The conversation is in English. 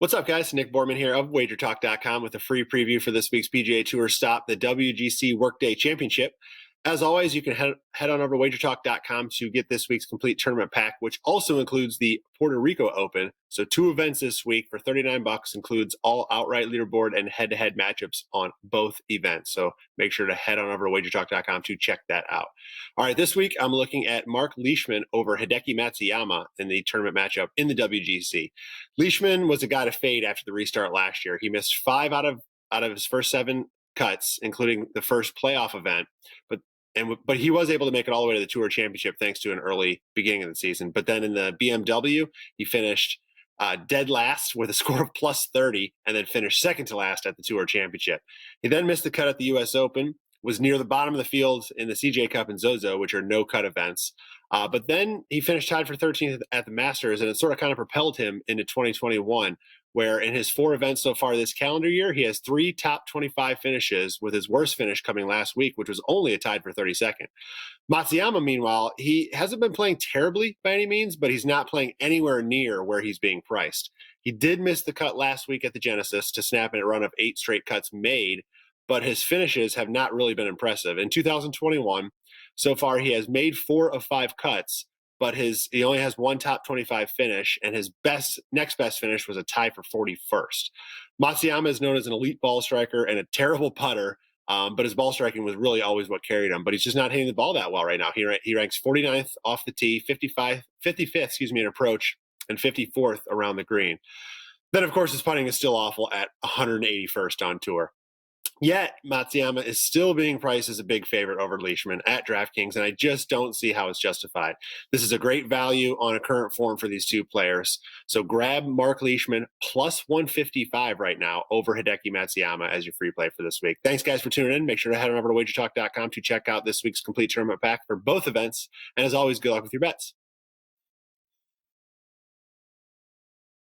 What's up, guys? Nick Borrman here of WagerTalk.com with a free preview for this week's PGA Tour stop, the WGC Workday Championship. As always, you can head on over to WagerTalk.com to get this week's complete tournament pack, which also includes the Puerto Rico Open. So 2 events this week for $39, includes all outright leaderboard and head-to-head matchups on both events. So make sure to head on over to WagerTalk.com to check that out. All right, this week I'm looking at Marc Leishman over Hideki Matsuyama in the tournament matchup in the WGC. Leishman was a guy to fade after the restart last year. He missed 5 out of his first 7 cuts, including the first playoff event, but he was able to make it all the way to the Tour Championship thanks to an early beginning of the season. But then in the BMW, he finished dead last with a score of plus 30 and then finished second to last at the Tour Championship. He then missed the cut at the U.S. Open, was near the bottom of the field in the CJ Cup and Zozo, which are no-cut events. But then he finished tied for 13th at the Masters, and it sort of kind of propelled him into 2021, where in his 4 events so far this calendar year, he has 3 top 25 finishes, with his worst finish coming last week, which was only a tied for 32nd. Matsuyama, meanwhile, he hasn't been playing terribly by any means, but he's not playing anywhere near where he's being priced. He did miss the cut last week at the Genesis to snap in a run of 8 straight cuts made, but his finishes have not really been impressive. In 2021, so far he has made 4 of 5 cuts, but he only has 1 top 25 finish, and his next best finish was a tie for 41st. Matsuyama is known as an elite ball striker and a terrible putter, but his ball striking was really always what carried him. But he's just not hitting the ball that well right now. He ranks 49th off the tee, 55th in approach, and 54th around the green. Then, of course, his putting is still awful at 181st on tour. Yet, Matsuyama is still being priced as a big favorite over Leishman at DraftKings, and I just don't see how it's justified. This is a great value on a current form for these 2 players. So grab Marc Leishman plus 155 right now over Hideki Matsuyama as your free play for this week. Thanks, guys, for tuning in. Make sure to head on over to WagerTalk.com to check out this week's complete tournament pack for both events. And as always, good luck with your bets.